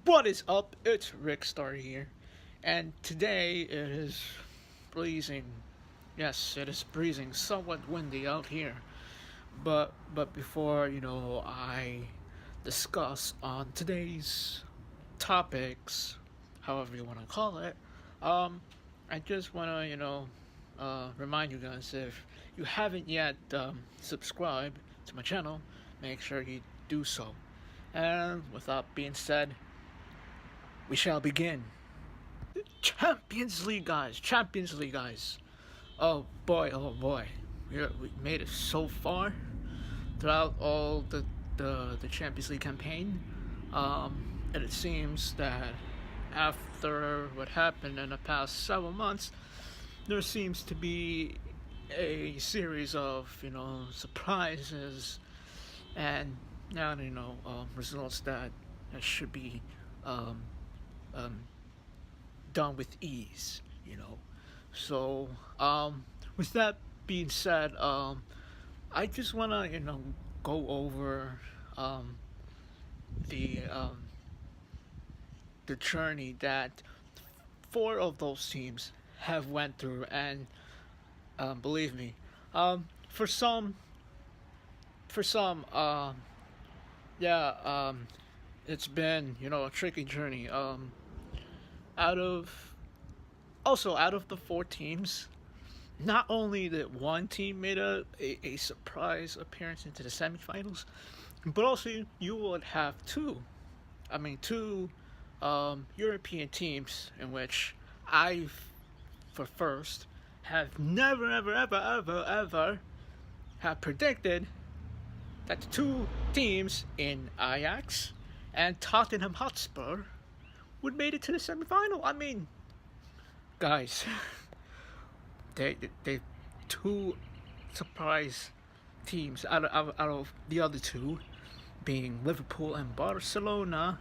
What is up? It's Rick Star here, and today it is freezing. Yes, it is freezing, somewhat windy out here. But before I discuss on today's topics, however you want to call it, um, I just want to remind you guys, if you haven't yet subscribed to my channel, make sure you do so. And with that being said, we shall begin. Champions League, guys. Champions League, guys. Oh boy, oh boy. We made it so far throughout all the Champions League campaign. And it seems that after what happened in the past several months, there seems to be a series of, surprises and now, results that should be um, um, done with ease, So, with that being said, I just want to, go over um, the um, the journey that four of those teams have went through, and believe me, um, for some, for some, yeah, it's been a tricky journey. Out of out of the four teams, not only that one team made a surprise appearance into the semifinals, but also you would have two European teams in which I, for first, have never, ever, ever, ever, ever have predicted that the two teams in Ajax and Tottenham Hotspur would made it to the semifinal. I mean, guys, they two surprise teams out of the other two, being Liverpool and Barcelona,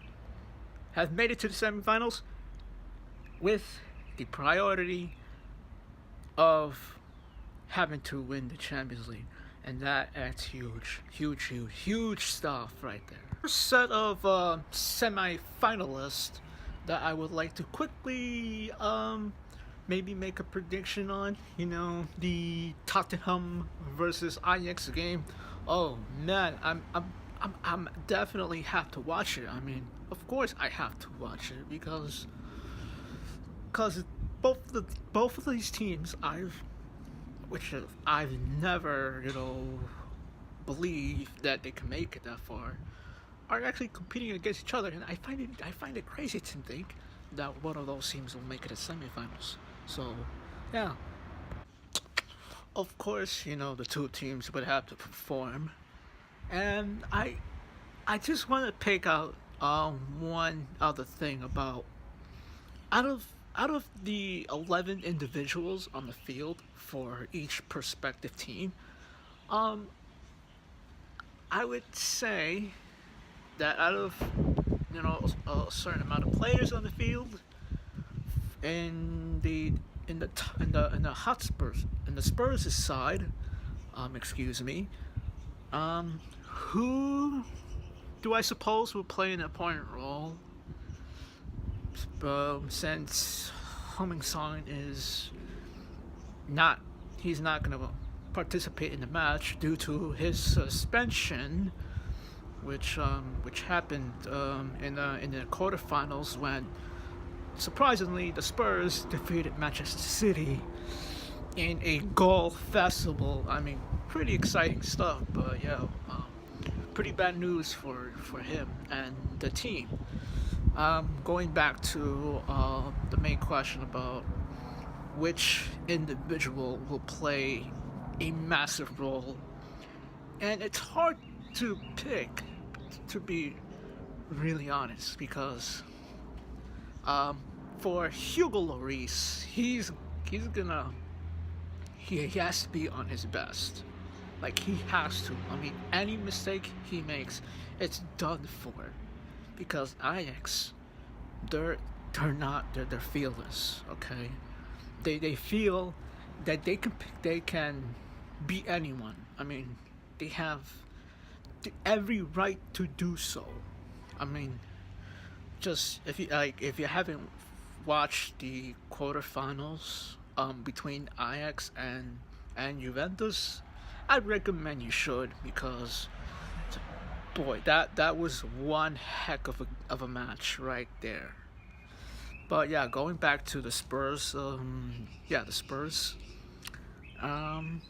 have made it to the semifinals with the priority of having to win the Champions League. And that's huge, huge, huge, huge stuff right there. First set of semi-finalists that I would like to quickly maybe make a prediction on. The Tottenham versus Ajax game. Oh man, I'm definitely have to watch it. I mean, of course I have to watch it because both of these teams I've never believed that they can make it that far, are actually competing against each other, and I find it crazy to think that one of those teams will make it to semifinals. So, yeah, of course, the two teams would have to perform, and I just want to pick out one other thing about out of out of the 11 individuals on the field for each prospective team, um, I would say that out of a certain amount of players on the field in the Hotspurs in the Spurs side, excuse me, who do I suppose will play an important role? Since Humming is not, he's not going to participate in the match due to his suspension, which happened in the quarterfinals when surprisingly the Spurs defeated Manchester City in a goal festival. I mean, pretty exciting stuff, but yeah, pretty bad news for him and the team. Going back to the main question about which individual will play a massive role, and it's hard to pick, to be really honest, because for Hugo Lloris, he has to be on his best. Like, he has to. I mean, any mistake he makes, it's done for. Because Ajax, they're fearless. Okay, they feel that they can beat anyone. I mean, they have every right to do so. I mean, just if you haven't watched the quarterfinals between Ajax and Juventus, I recommend you should, because boy, that was one heck of a match right there. But yeah, going back to the Spurs, yeah, the Spurs. Um,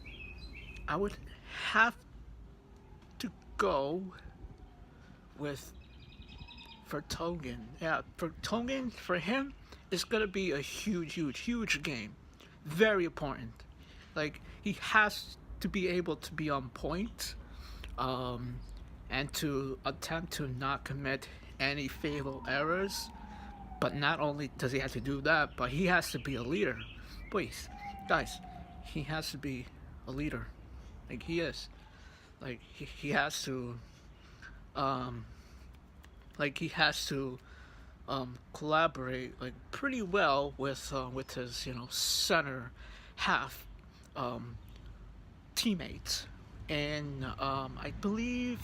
I would have to go with Vertonghen. Yeah, Vertonghen, for him, it's gonna be a huge game. Very important. Like, he has to be able to be on point, um, and to attempt to not commit any fatal errors. But not only does he have to do that, but he has to be a leader. Please, guys, he has to be a leader. Like, he is. Like, he has to, um, he has to collaborate like pretty well with his center half um, teammates, and I believe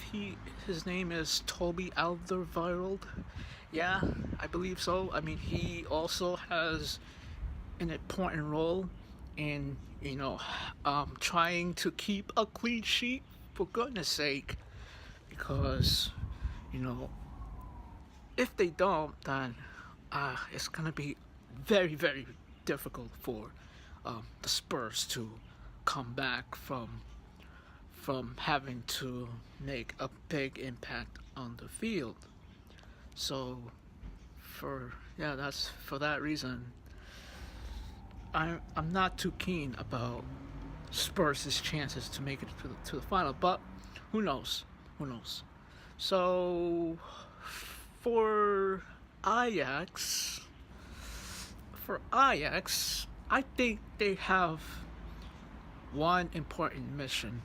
his name is Toby Alderweireld. Yeah, I believe so. I mean, he also has an important role in trying to keep a clean sheet, for goodness sake, because you know if they don't, then it's gonna be very difficult for the Spurs to come back from having to make a big impact on the field. So that's for that reason. I'm not too keen about Spurs' chances to make it to the final, but who knows? Who knows? So for Ajax, I think they have one important mission: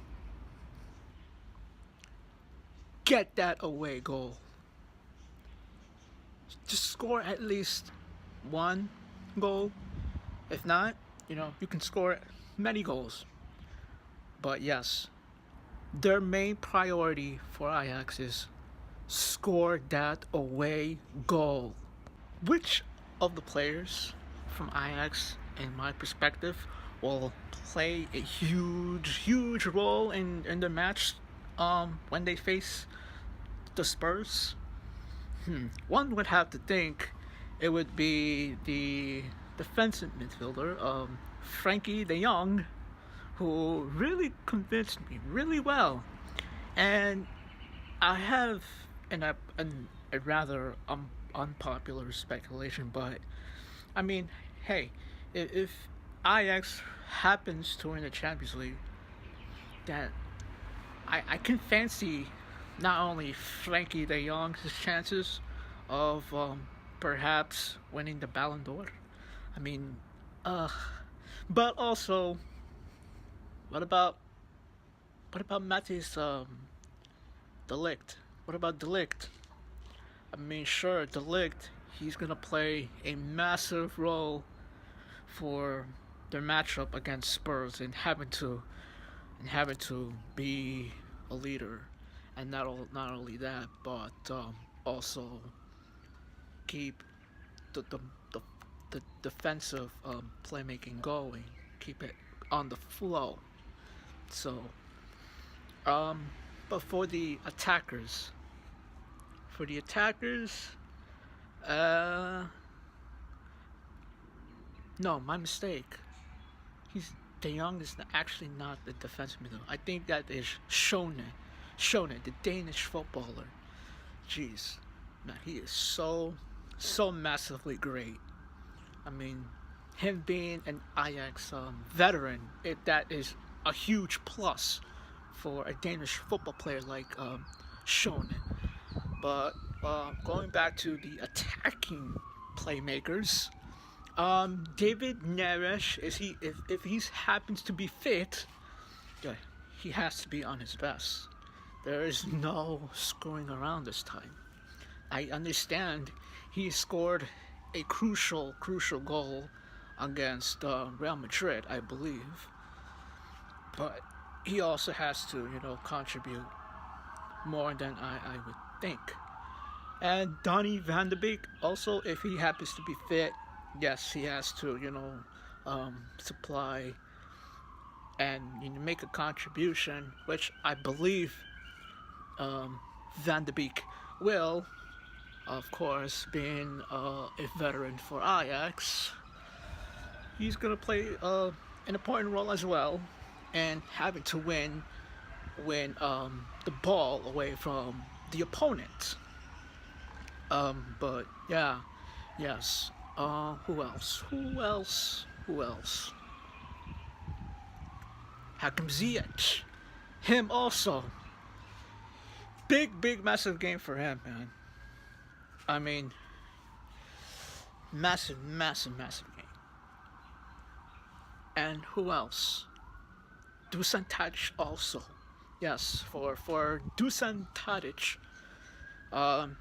get that away goal. Just score at least one goal. If not, you can score many goals. But yes, their main priority for Ajax is score that away goal. Which of the players from Ajax, in my perspective, will play a huge role in the match when they face the Spurs? One would have to think it would be the defensive midfielder, Frankie de Jong, who really convinced me really well. And I have a rather unpopular speculation, but I mean, hey, if Ajax happens to win the Champions League, then I can fancy not only Frankie de Jong's chances of perhaps winning the Ballon d'Or. I mean, uh, but also, what about Matthijs De Ligt? What about De Ligt? I mean, sure, De Ligt, he's gonna play a massive role for their matchup against Spurs, and having to be a leader, and not only that, but also keep the the, the, the defensive playmaking going, keep it on the flow. So, um, but for the attackers, uh, no, my mistake. He's De Jong is actually not the defensive midfielder. I think that is Schone, the Danish footballer. Jeez, man, he is so massively great. I mean, him being an Ajax veteran, that is a huge plus for a Danish football player like Schone. But going back to the attacking playmakers, David Neres, is he if he happens to be fit, yeah, he has to be on his best. There is no screwing around this time. I understand he scored a crucial goal against Real Madrid, I believe, but he also has to contribute more than I would think. And Donny Van de Beek, also, if he happens to be fit, yes, he has to, supply and make a contribution, which I believe um, Van de Beek will. Of course, being a veteran for Ajax, he's gonna play an important role as well, and having to win the ball away from the opponent. But yeah, yes. Who else? Who else? Who else? Hakim Ziyech. Him also. Big, massive game for him, man. I mean, massive game. And who else? Dusan Tadic also. Yes, for Dusan Tadic, um,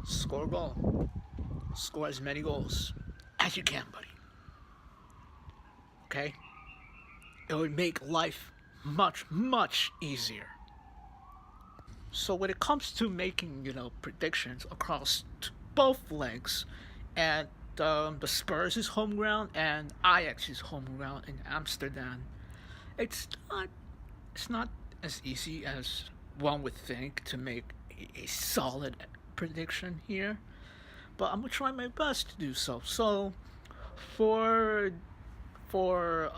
score a goal. Score as many goals as you can, buddy. Okay? It would make life much easier. So when it comes to making, predictions across both legs, and the Spurs' home ground and Ajax's home ground in Amsterdam, it's not it's not as easy as one would think to make a solid prediction here. But I'm gonna try my best to do so. So for for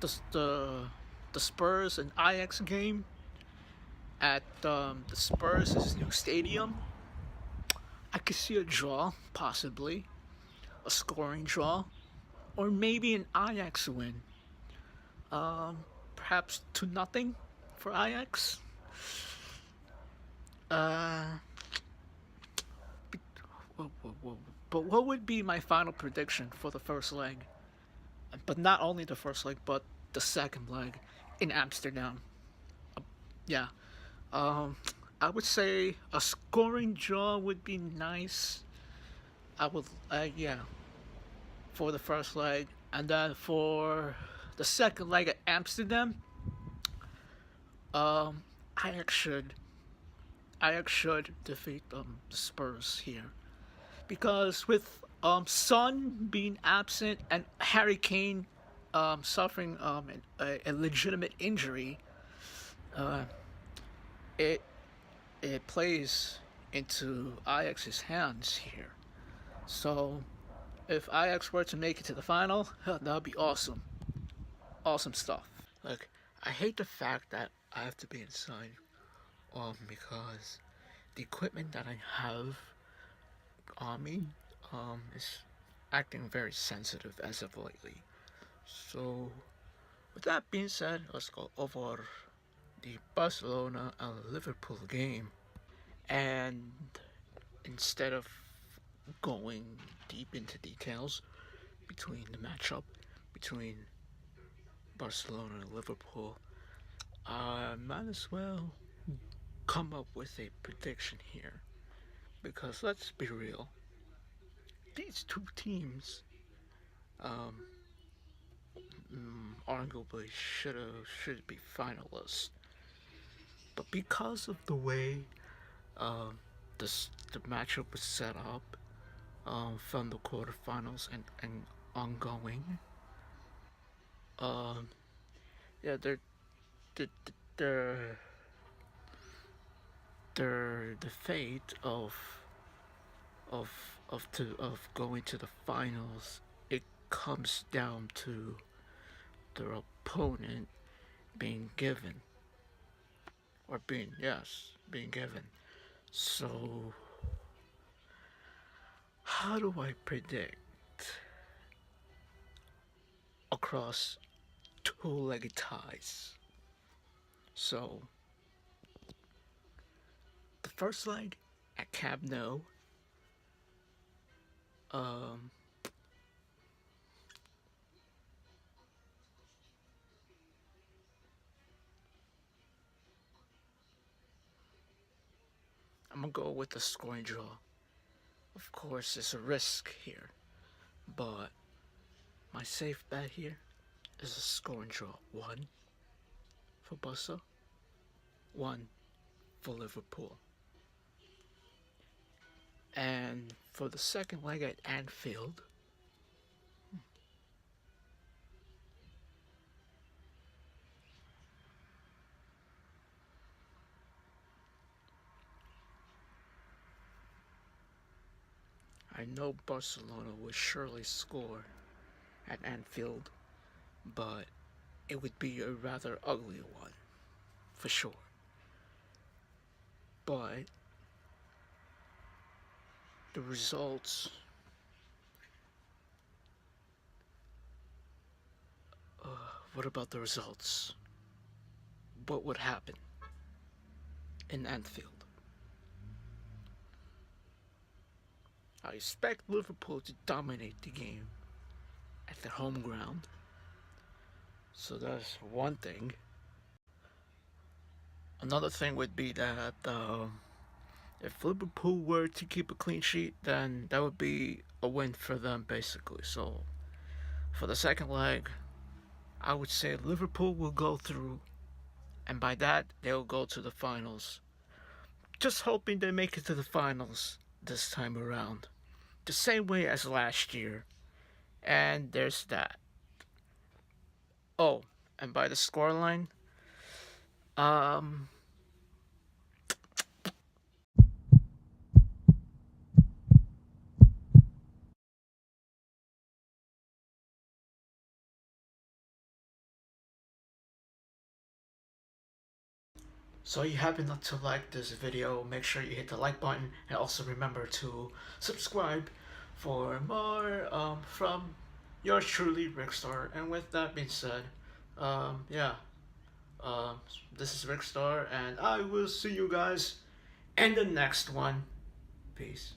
the the the Spurs and Ajax game at the Spurs' new stadium, I could see a draw, possibly a scoring draw, or maybe an Ajax win. Perhaps 2-0 for Ajax. Uh, but what would be my final prediction for the first leg? But not only the first leg, but the second leg in Amsterdam. Yeah. Um, I would say a scoring draw would be nice. I would, yeah, for the first leg, and then for the second leg at Amsterdam, um, Ajax should Ajax should defeat the Spurs here, because with Son being absent and Harry Kane suffering a legitimate injury, uh, it it plays into Ajax's hands here. So if Ajax were to make it to the final, that would be awesome. Awesome stuff. Look, I hate the fact that I have to be inside because the equipment that I have on me is acting very sensitive as of lately. So with that being said, let's go over the Barcelona and Liverpool game. And instead of going deep into details between the matchup between Barcelona and Liverpool, I might as well come up with a prediction here. Because let's be real, these two teams um, arguably should be finalists, but because of the way um, the matchup was set up from the quarterfinals and ongoing, um, yeah, they're, they're, the fate of of going to the finals, it comes down to their opponent being given, or being given. So how do I predict across two-legged ties? So the first leg at Camp Nou, um, I'm gonna go with the scoring draw. Of course, it's a risk here, but my safe bet here is a scoring draw. One for Barca, one for Liverpool. And for the second leg at Anfield, I know Barcelona would surely score at Anfield, but it would be a rather ugly one, for sure. But the results, what about the results? What would happen in Anfield? I expect Liverpool to dominate the game at their home ground. So that's one thing. Another thing would be that if Liverpool were to keep a clean sheet, then that would be a win for them, basically. So for the second leg, I would say Liverpool will go through, and by that, they'll go to the finals. Just hoping they make it to the finals this time around. The same way as last year. And there's that. Oh, and by the scoreline, um, so you happen not to like this video, make sure you hit the like button and also remember to subscribe for more from yours truly, Rickstar. And with that being said, yeah, um, this is Rickstar, and I will see you guys in the next one. Peace.